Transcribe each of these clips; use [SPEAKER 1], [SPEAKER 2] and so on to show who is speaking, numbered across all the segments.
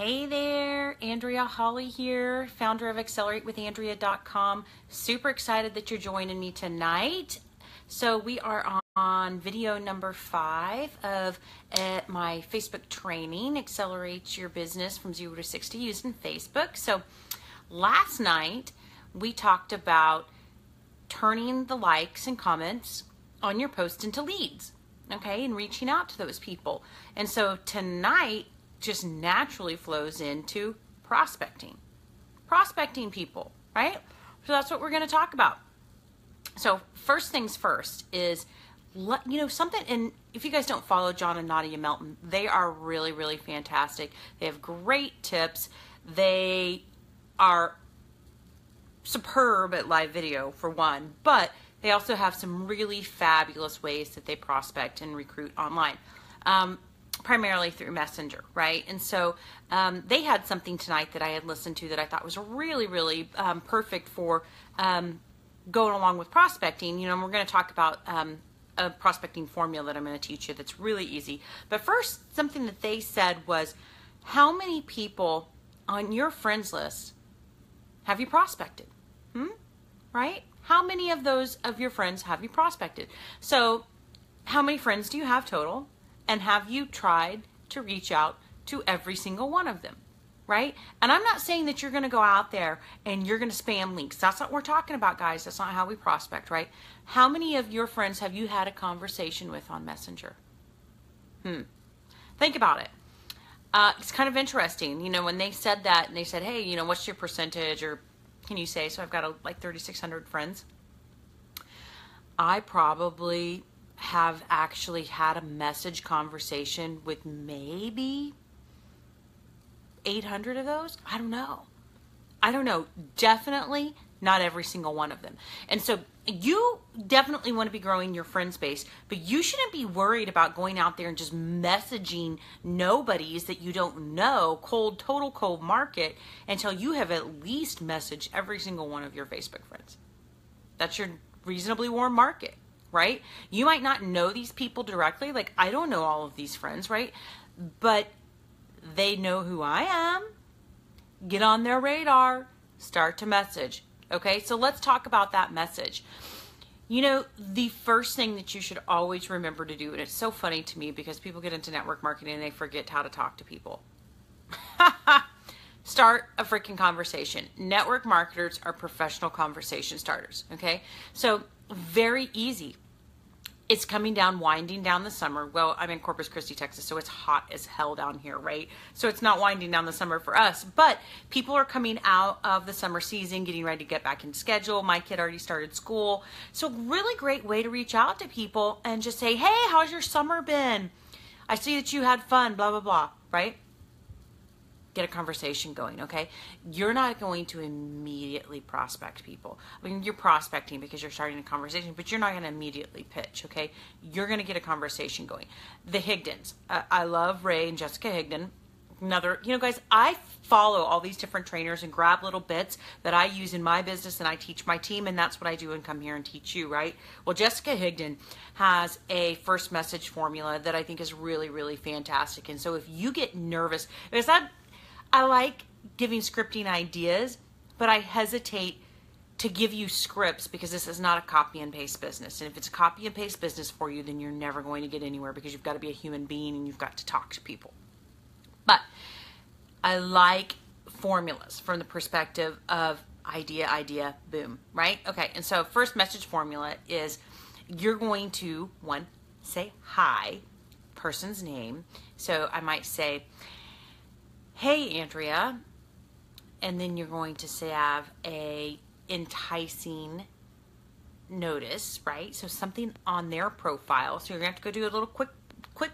[SPEAKER 1] Hey there, Andrea Holly here, founder of AccelerateWithAndrea.com. Super excited that you're joining me tonight. So we are on video number 5 of my Facebook training, Accelerate Your Business from 0 to 60 using Facebook. So last night we talked about turning the likes and comments on your post into leads, okay, and reaching out to those people. And so tonight just naturally flows into prospecting people, right? So that's what we're going to talk about. So first things first is, something, and if you guys don't follow John and Nadia Melton, they are really, really fantastic. They have great tips. They are superb at live video, for one, but they also have some really fabulous ways that they prospect and recruit online. Primarily through Messenger, right? And so they had something tonight that I had listened to that I thought was really, really perfect for going along with prospecting. And we're going to talk about a prospecting formula that I'm going to teach you that's really easy. But first, something that they said was, how many people on your friends list have you prospected? Right? How many of those of your friends have you prospected? So how many friends do you have total? And have you tried to reach out to every single one of them, right? And I'm not saying that you're going to go out there and you're going to spam links. That's not what we're talking about, guys. That's not how we prospect, right? How many of your friends have you had a conversation with on Messenger? Think about it. It's kind of interesting. When they said that and they said, hey, what's your percentage? Or can you say, so I've got like 3,600 friends. I probably have actually had a message conversation with maybe 800 of those. I don't know. Definitely not every single one of them. And so you definitely want to be growing your friends base, but you shouldn't be worried about going out there and just messaging nobodies that you don't know, total cold market, until you have at least messaged every single one of your Facebook friends. That's your reasonably warm market. Right? You might not know these people directly. Like, I don't know all of these friends, right? But they know who I am. Get on their radar. Start to message. Okay? So let's talk about that message. The first thing that you should always remember to do, and it's so funny to me because people get into network marketing and they forget how to talk to people. Start a freaking conversation. Network marketers are professional conversation starters. Okay? So very easy. It's winding down the summer. Well, I'm in Corpus Christi, Texas, so it's hot as hell down here, right? So it's not winding down the summer for us, but people are coming out of the summer season, getting ready to get back in schedule. My kid already started school. So really great way to reach out to people and just say, hey, how's your summer been? I see that you had fun, blah, blah, blah, right? Get a conversation going, okay? You're not going to immediately prospect people. I mean, you're prospecting because you're starting a conversation, but you're not going to immediately pitch, okay? You're going to get a conversation going. The Higdons. I love Ray and Jessica Higdon. Guys, I follow all these different trainers and grab little bits that I use in my business and I teach my team, and that's what I do and come here and teach you, right? Well, Jessica Higdon has a first message formula that I think is really, really fantastic. And so if you get nervous, because I like giving scripting ideas, but I hesitate to give you scripts because this is not a copy and paste business. And if it's a copy and paste business for you, then you're never going to get anywhere because you've got to be a human being and you've got to talk to people. But I like formulas from the perspective of idea, boom, right? Okay, and so first message formula is you're going to, one, say hi, person's name. So I might say, hey, Andrea, and then you're going to have a enticing notice, right? So something on their profile. So you're going to have to go do a little quick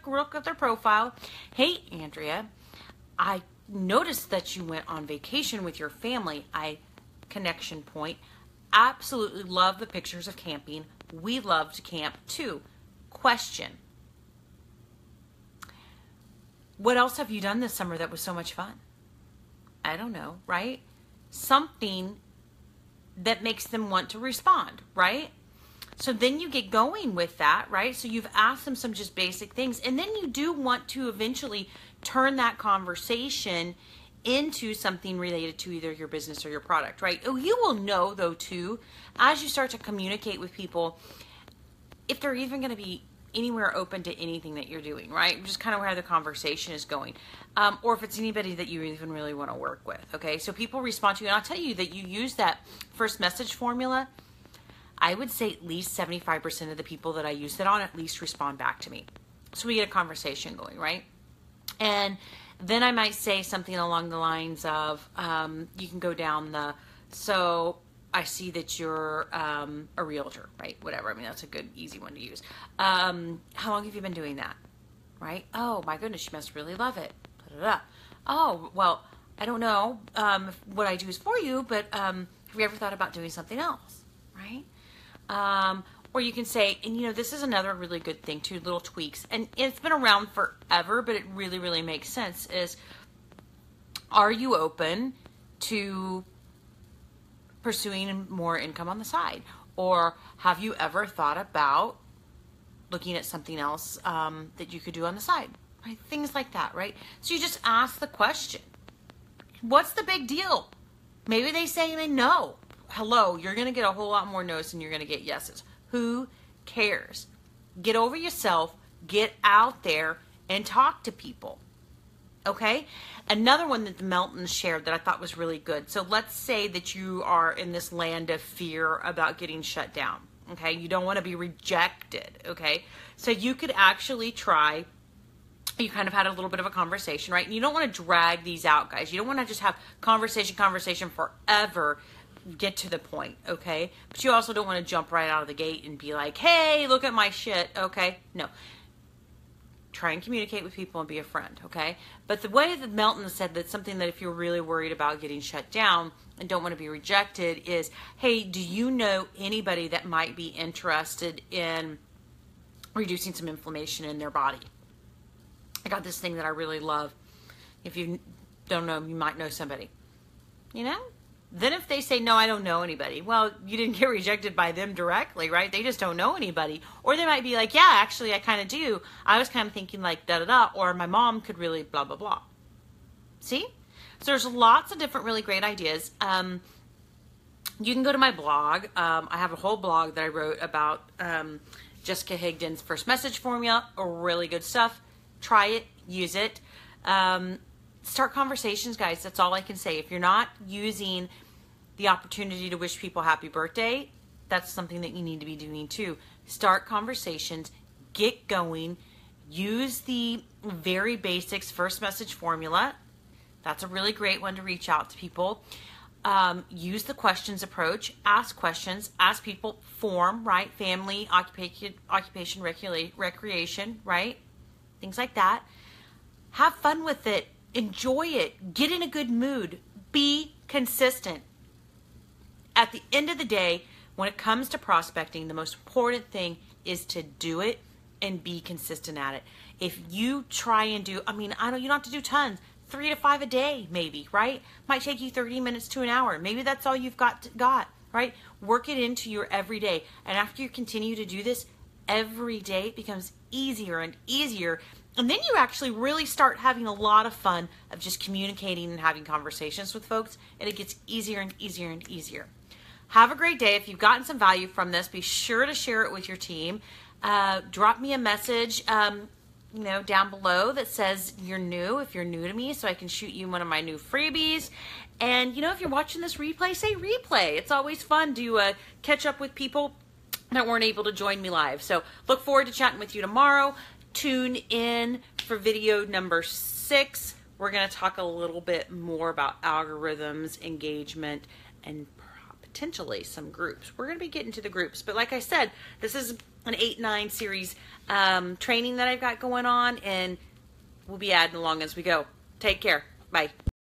[SPEAKER 1] look at their profile. Hey, Andrea, I noticed that you went on vacation with your family. Connection point. Absolutely love the pictures of camping. We love to camp too. Question. What else have you done this summer that was so much fun? I don't know, right? Something that makes them want to respond, right? So then you get going with that, right? So you've asked them some just basic things, and then you do want to eventually turn that conversation into something related to either your business or your product, right? Oh, you will know though too, as you start to communicate with people, if they're even going to be anywhere open to anything that you're doing, right? Just kind of where the conversation is going. Or if it's anybody that you even really want to work with, okay? So people respond to you, and I'll tell you that you use that first message formula. I would say at least 75% of the people that I use that on at least respond back to me. So we get a conversation going, right? And then I might say something along the lines of, you can go down the, so I see that you're a realtor, right? Whatever. I mean, that's a good, easy one to use. How long have you been doing that? Right? Oh, my goodness, you must really love it. Da-da-da. Oh, well, I don't know what I do is for you, but have you ever thought about doing something else? Right? Or you can say, and you know, this is another really good thing too, little tweaks. And it's been around forever, but it really, really makes sense is, are you open to pursuing more income on the side? Or have you ever thought about looking at something else that you could do on the side? Right? Things like that, right? So you just ask the question. What's the big deal? Maybe they say no. Hello, you're going to get a whole lot more no's than you're going to get yeses. Who cares? Get over yourself, get out there, and talk to people. Okay? Another one that the Meltons shared that I thought was really good. So let's say that you are in this land of fear about getting shut down. Okay? You don't want to be rejected. Okay? So you could actually try, you kind of had a little bit of a conversation, right? And you don't want to drag these out, guys. You don't want to just have conversation forever. Get to the point, okay? But you also don't want to jump right out of the gate and be like, hey, look at my shit, okay? No. Try and communicate with people and be a friend, okay? But the way that Melton said that something that if you're really worried about getting shut down and don't want to be rejected is, hey, do you know anybody that might be interested in reducing some inflammation in their body? I got this thing that I really love. If you don't know, you might know somebody. You know? Then if they say, no, I don't know anybody, well, you didn't get rejected by them directly, right? They just don't know anybody. Or they might be like, yeah, actually, I kind of do. I was kind of thinking like da-da-da, or my mom could really blah, blah, blah. See? So there's lots of different really great ideas. You can go to my blog. I have a whole blog that I wrote about Jessica Higdon's first message formula. Really good stuff. Try it. Use it. Start conversations, guys. That's all I can say. If you're not using the opportunity to wish people happy birthday, that's something that you need to be doing too. Start conversations, get going, use the very basics first message formula. That's a really great one to reach out to people. Use the questions approach, ask questions, ask people, form, right? Family, occupation, recreation, right? Things like that. Have fun with it. Enjoy it. Get in a good mood. Be consistent. At the end of the day, when it comes to prospecting, the most important thing is to do it and be consistent at it. If you try and do, you don't have to do tons. 3 to 5 a day, maybe, right? Might take you 30 minutes to an hour. Maybe that's all you've got, right? Work it into your everyday. And after you continue to do this every day, it becomes easier and easier. And then you actually really start having a lot of fun of just communicating and having conversations with folks, and it gets easier and easier and easier. Have a great day. If you've gotten some value from this, be sure to share it with your team. Drop me a message, down below that says you're new, if you're new to me, so I can shoot you one of my new freebies. And, if you're watching this replay, say replay. It's always fun to catch up with people that weren't able to join me live. So look forward to chatting with you tomorrow. Tune in for video number 6. We're going to talk a little bit more about algorithms, engagement, and potentially some groups. We're going to be getting to the groups. But like I said, this is an 8-9 series training that I've got going on, and we'll be adding along as we go. Take care. Bye.